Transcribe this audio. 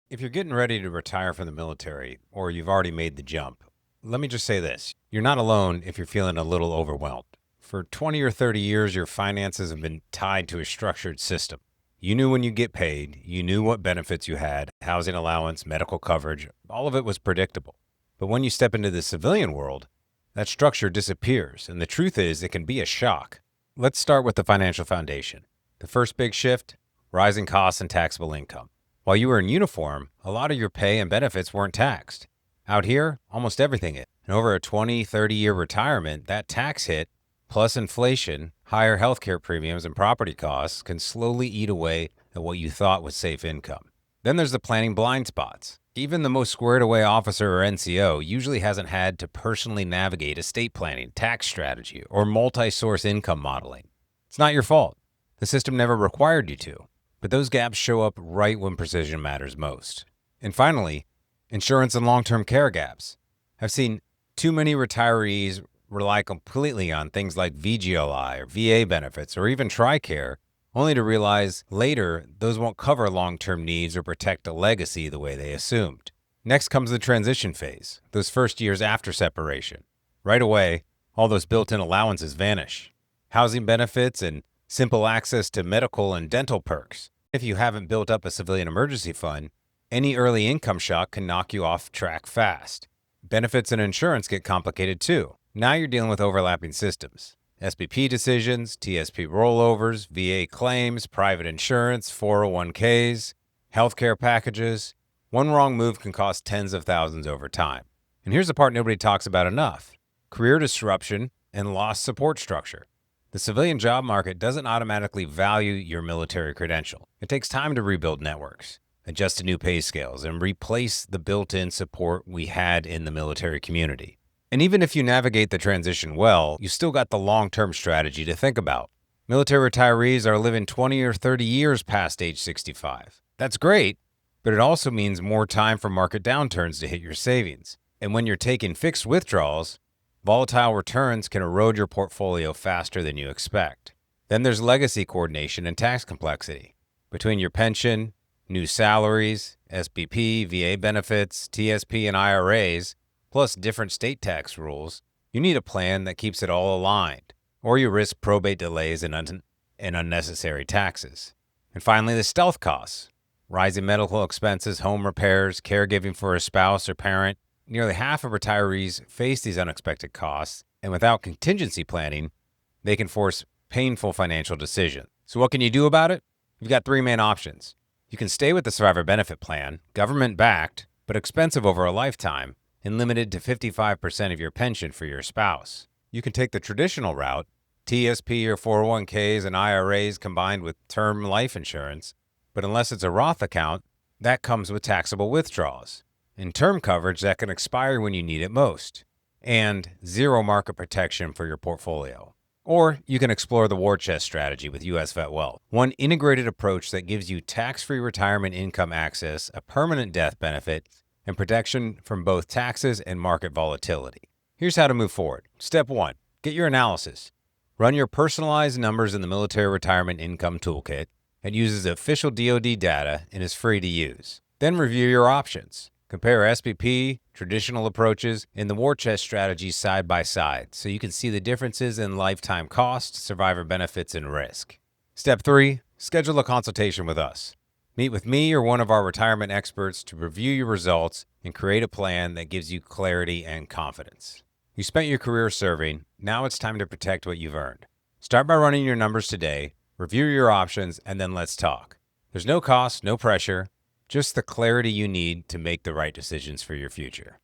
If you're getting ready to retire from the military or you've already made the jump, let me just say this. You're not alone if you're feeling a little overwhelmed. For 20 or 30 years, your finances have been tied to a structured system. You knew when you get paid, you knew what benefits you had, housing allowance, medical coverage, all of it was predictable. But when you step into the civilian world, that structure disappears, and the truth is it can be a shock. Let's start with the financial foundation. The first big shift, rising costs and taxable income. While you were in uniform, a lot of your pay and benefits weren't taxed. Out here, almost everything is. And over a 20, 30-year retirement, that tax hit, plus inflation, higher healthcare premiums, and property costs can slowly eat away at what you thought was safe income. Then there's the planning blind spots. Even the most squared-away officer or NCO usually hasn't had to personally navigate estate planning, tax strategy, or multi-source income modeling. It's not your fault. The system never required you to. But those gaps show up right when precision matters most. And finally, insurance and long-term care gaps. I've seen too many retirees rely completely on things like VGLI or VA benefits or even Tricare, only to realize later those won't cover long-term needs or protect a legacy the way they assumed. Next comes the transition phase, those first years after separation. Right away, all those built-in allowances vanish. Housing benefits and simple access to medical and dental perks. If you haven't built up a civilian emergency fund, any early income shock can knock you off track fast. Benefits and insurance get complicated too. Now you're dealing with overlapping systems. SBP decisions, TSP rollovers, VA claims, private insurance, 401ks, healthcare packages. One wrong move can cost tens of thousands over time. And here's the part nobody talks about enough: career disruption and lost support structure. The civilian job market doesn't automatically value your military credential. It takes time to rebuild networks, adjust to new pay scales, and replace the built-in support we had in the military community. And even if you navigate the transition well, you still got the long-term strategy to think about. Military retirees are living 20 or 30 years past age 65. That's great, but it also means more time for market downturns to hit your savings. And when you're taking fixed withdrawals, volatile returns can erode your portfolio faster than you expect. Then there's legacy coordination and tax complexity. Between your pension, new salaries, SBP, VA benefits, TSP, and IRAs, plus different state tax rules, you need a plan that keeps it all aligned, or you risk probate delays and unnecessary taxes. And finally, the stealth costs. Rising medical expenses, home repairs, caregiving for a spouse or parent. Nearly half of retirees face these unexpected costs, and without contingency planning, they can force painful financial decisions. So what can you do about it? You've got three main options. You can stay with the survivor benefit plan, government-backed, but expensive over a lifetime, and limited to 55% of your pension for your spouse. You can take the traditional route, TSP or 401ks and IRAs combined with term life insurance, but unless it's a Roth account, that comes with taxable withdrawals, and term coverage that can expire when you need it most, and zero market protection for your portfolio. Or you can explore the war chest strategy with US Vet Wealth, one integrated approach that gives you tax-free retirement income access, a permanent death benefit, and protection from both taxes and market volatility. Here's how to move forward. Step 1, get your analysis. Run your personalized numbers in the Military Retirement Income Toolkit. It uses official DoD data and is free to use. Then review your options. Compare SBP, traditional approaches, and the war chest strategies side by side so you can see the differences in lifetime cost, survivor benefits, and risk. Step 3, schedule a consultation with us. Meet with me or one of our retirement experts to review your results and create a plan that gives you clarity and confidence. You spent your career serving, now it's time to protect what you've earned. Start by running your numbers today, review your options, and then let's talk. There's no cost, no pressure, just the clarity you need to make the right decisions for your future.